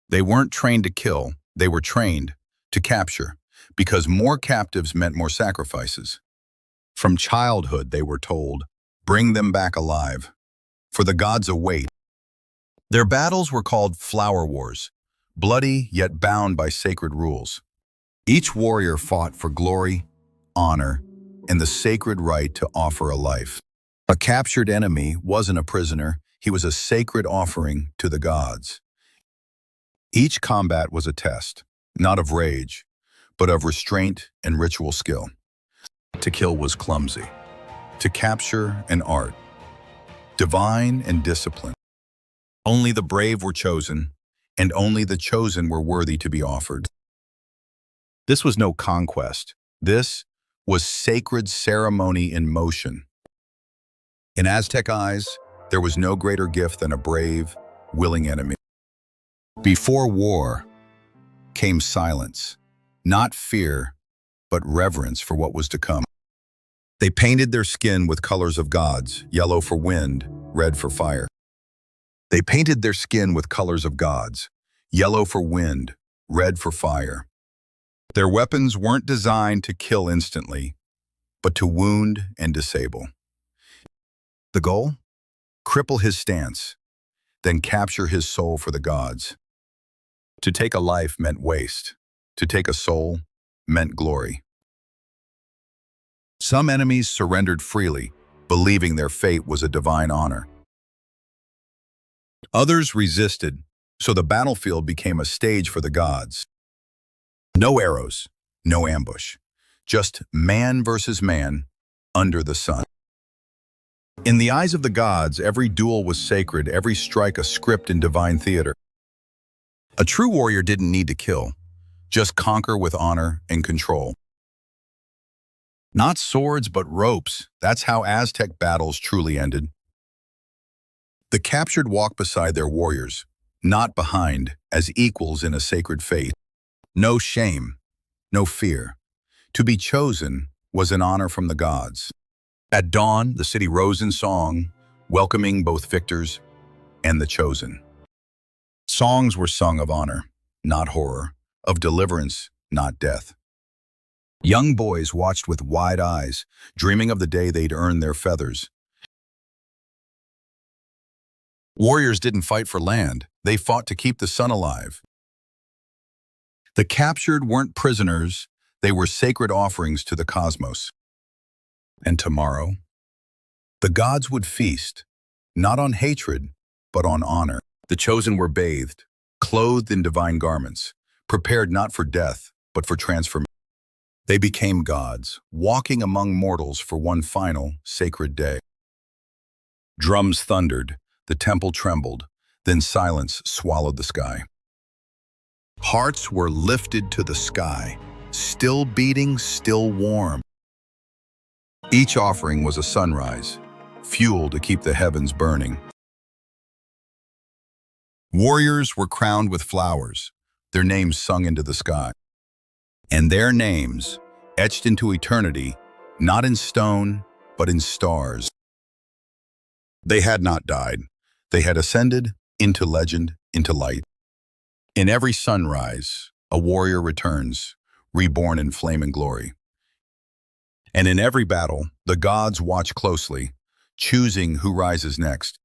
They weren't trained to kill, they were trained to capture, because more captives meant more sacrifices. From childhood, they were told, bring them back alive, for the gods await. Their battles were called flower wars, bloody yet bound by sacred rules. Each warrior fought for glory, honor, and the sacred right to offer a life. A captured enemy wasn't a prisoner, he was a sacred offering to the gods. Each combat was a test, not of rage, but of restraint and ritual skill. To kill was clumsy, to capture an art, divine and discipline. Only the brave were chosen, and only the chosen were worthy to be offered. This was no conquest. This was sacred ceremony in motion. In Aztec eyes, there was no greater gift than a brave, willing enemy. Before war came silence, not fear, but reverence for what was to come. They painted their skin with colors of gods, yellow for wind, red for fire. They painted their skin with colors of gods, yellow for wind, red for fire. Their weapons weren't designed to kill instantly, but to wound and disable. The goal? Cripple his stance, then capture his soul for the gods. To take a life meant waste. To take a soul meant glory. Some enemies surrendered freely, believing their fate was a divine honor. Others resisted, so the battlefield became a stage for the gods. No arrows, no ambush, just man versus man under the sun. In the eyes of the gods, every duel was sacred, every strike a script in divine theater. A true warrior didn't need to kill, just conquer with honor and control. Not swords, but ropes. That's how Aztec battles truly ended. The captured walked beside their warriors, not behind, as equals in a sacred fate. No shame, no fear. To be chosen was an honor from the gods. At dawn, the city rose in song, welcoming both victors and the chosen. Songs were sung of honor, not horror, of deliverance, not death. Young boys watched with wide eyes, dreaming of the day they'd earn their feathers. Warriors didn't fight for land, they fought to keep the sun alive. The captured weren't prisoners, they were sacred offerings to the cosmos. And tomorrow, the gods would feast, not on hatred, but on honor. The chosen were bathed, clothed in divine garments, prepared not for death, but for transformation. They became gods, walking among mortals for one final, sacred day. Drums thundered, the temple trembled, then silence swallowed the sky. Hearts were lifted to the sky, still beating, still warm. Each offering was a sunrise, fuel to keep the heavens burning. Warriors were crowned with flowers, their names sung into the sky. And their names, etched into eternity, not in stone, but in stars. They had not died. They had ascended into legend, into light. In every sunrise, a warrior returns, reborn in flame and glory. And in every battle, the gods watch closely, choosing who rises next.